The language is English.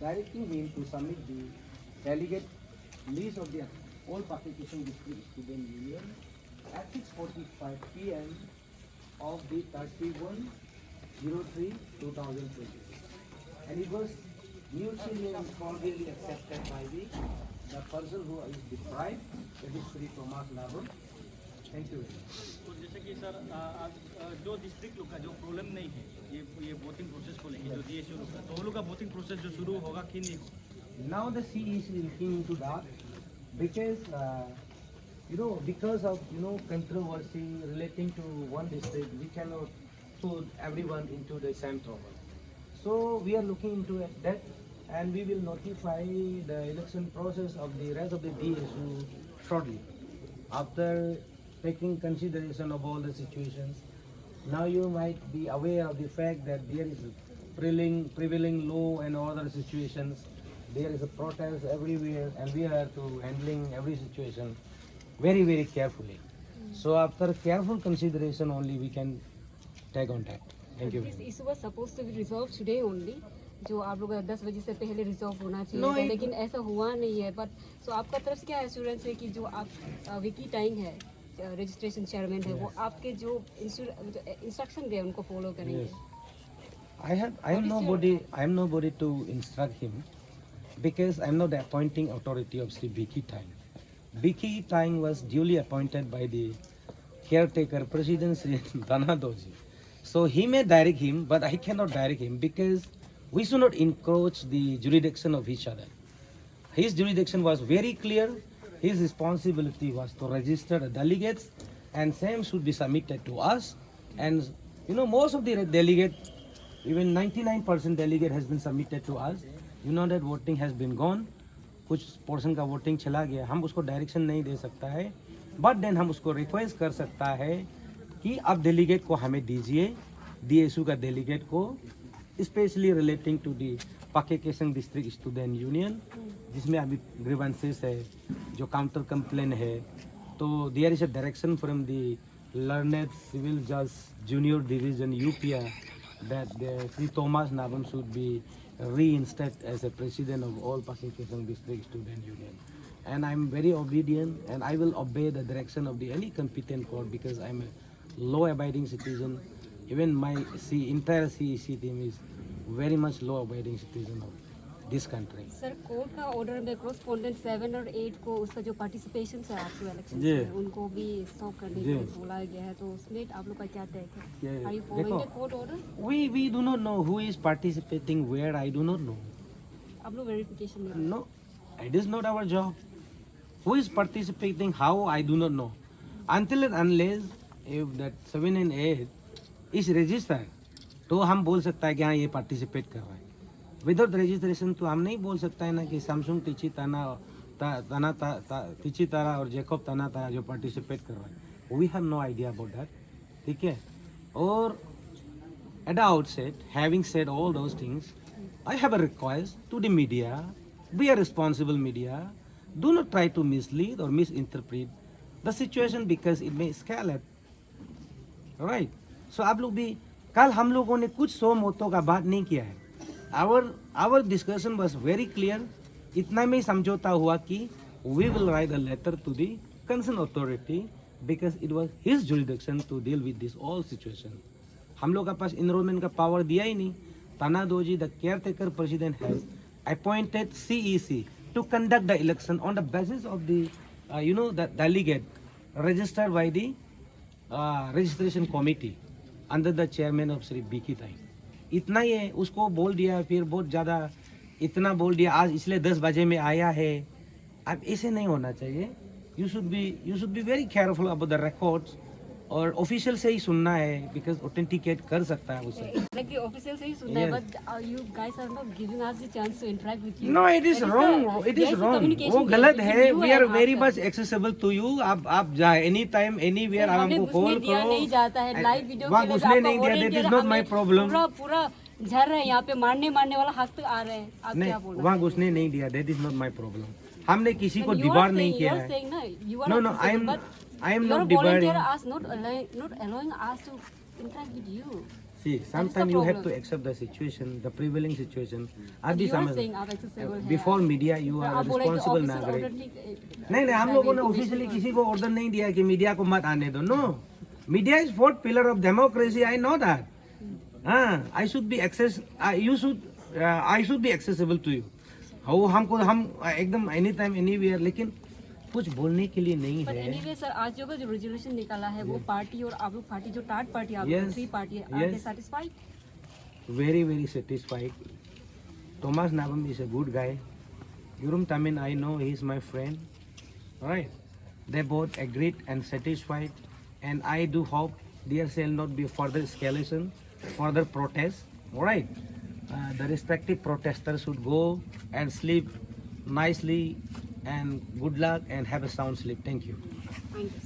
directing him to submit the delegate list of the all participation district student union at 6:45 p.m. of the 31/03/2020, and it was mutually and cordially accepted by the person who is deprived, that is Sri Thomas Nabon. Thank you very much. तो जैसे कि sir आज जो district लोग का जो problem नहीं है ये वोटिंग प्रोसेस को लेके जो DSU लोग का तो वो लोग का वोटिंग प्रोसेस जो शुरू होगा कि नहीं होगा. Now the CE is looking into that because because of controversy relating to one district, we cannot put everyone into the same trouble. So we are looking into that, and we will notify the election process of the rest of the DSU shortly after taking consideration of all the situations. Now you might be aware of the fact that there is prevailing law and other situations. There is a protest everywhere, and we are to handling every situation very, very carefully. So after careful consideration only we can take on that. Thank you. This issue was supposed to be resolved today only. जो आप लोग 10 बजे से पहले resolve होना चाहिए No, था, लेकिन ऐसा हुआ नहीं है. बट सो आपका तरफ से क्या एश्योरेंस है कि जो आप विकी टाइम है रजिस्ट्रेशन चेयरमैन है वो आपके जो इंस्ट्रक्शन दे उनको फॉलो करेंगे. Yes. I am nobody to instruct him, because I am not the appointing authority of Sri Biki Tang. Biki Tang was duly appointed by the caretaker President Sri Danadoji. So he may direct him, but I cannot direct him because we should not encroach the jurisdiction of each other. His jurisdiction was very clear. His responsibility was to register the delegates, and same should be submitted to us. And most of the delegates, even 99% delegate has been submitted to us. You know that voting has been gone. कुछ portion का voting चला गया, हम उसको direction नहीं दे सकता है, but then हम उसको रिक्वेस्ट कर सकता है कि आप डेलीगेट को हमें दीजिए, DSU का डेलीगेट को, specially relating to the Pakke Kessang district student union, जिसमें अभी ग्रीवेंसेस है, जो काउंटर कंप्लेन है. तो there is a direction from the learned civil जज junior division Yupia that Sri Thomas Nabon should be reinstated as a president of all Pasir Keisang District Student Union. And I'm very obedient, and I will obey the direction of the any competent court, because I'm a law-abiding citizen. Even my entire CEC team is very much law-abiding citizen of this country. Sir court का order में कोरस्पोंडेंट 7 और 8 को उसका जो participation है आपके election जी. में उनको भी स्टॉप करने के लिए बोला गया है, तो उसमें आप लोग का क्या टेक है? Are you following the court order? We do not know who is participating where. I do not know. आप लोग वेरिफिकेशन में No, it is not our job. Who is participating, how, I do not know. Until and unless if that 7 and 8 is registered, तो हम बोल सकता है कि हाँ ये पार्टिसिपेट कर रहा है. विदाउट रजिस्ट्रेशन तो हम नहीं बोल सकता है ना कि सैमसंग टीची तारा और जैकब ताना जो पार्टिसिपेट कर रहा है. We have no idea about that. ठीक है. और at the outset, having said all those things, I have a request to the media. Be a responsible media. Do not try to mislead or misinterpret the situation, because it may escalate. Right? So आप लोग भी, कल हम लोगों ने कुछ सौ मौतों का बात नहीं किया है. Our discussion was very clear. इतना में ही समझौता हुआ कि we will write a letter to the concerned authority, because it was his jurisdiction to deal with this all situation. हम लोग के पास इनरोलमेंट का पावर दिया ही नहीं. Tanadoji, the caretaker president, has appointed CEC to conduct the election on the basis of the the delegate registered by the registration committee under the chairman of Sri Biki Tang. इतना ही है. उसको बोल दिया, फिर बहुत ज़्यादा इतना बोल दिया, आज इसलिए 10 बजे में आया है. अब ऐसे नहीं होना चाहिए. You should be very careful about the records, और ऑफिशियल से ही सुनना है, बिकॉज ऑथेंटिकेट कर सकता है उसे. एग्जैक्टली ऑफिशियल से ही सुनना है, but you guys are not giving us the chance to interact with you. No, it is wrong. It is wrong. वो गलत है. We are very much accessible to you. आप जाए एनी टाइम एनीवेयर, आप हमको कॉल करो. नहीं जाता है लाइव वीडियो वहाँ घुसने नहीं दिया. That is not my problem. पूरा झर रहे हैं यहाँ पे, मारने वाला हक तक आ रहे हैं. आप क्या बोल रहे हैं? वहाँ घुसने नहीं दिया. That is not my problem. हमने किसी को दीवार नहीं किया है. नो, I am not dividing. Volunteer us, not allowing us to interact with you. See, sometimes you have to accept the situation, the prevailing situation. आप भी You are समझ saying आप accessible हैं। before media you are a आप बोल रहे हैं कि responsible official नागरिक. order नहीं- नहीं हम लोगों ने ऑफिशियली किसी को ऑर्डर नहीं दिया कि मीडिया को मत आने दो. No, media is fourth pillar of democracy. I know that. हाँ, I should be access, you should, I should be accessible to you. हो हमको हम एकदम एनी टाइम एनीवेयर, लेकिन कुछ बोलने के लिए नहीं पर है. एनीवे सर, आज जो जो रेजोल्यूशन निकाला है वो पार्टी और आप लोग पार्टी जो टाट पार्टी आप Yes. 3 party Yes. Are they satisfied? Very very satisfied. Thomas Nabam is a good guy. Yurum Tamin, I know he is my friend. Right? They both agreed and satisfied, and I do hope there shall not be further escalation, further protest. Alright? The respective protesters should go and sleep nicely, and good luck and have a sound sleep. Thank you. Thank you.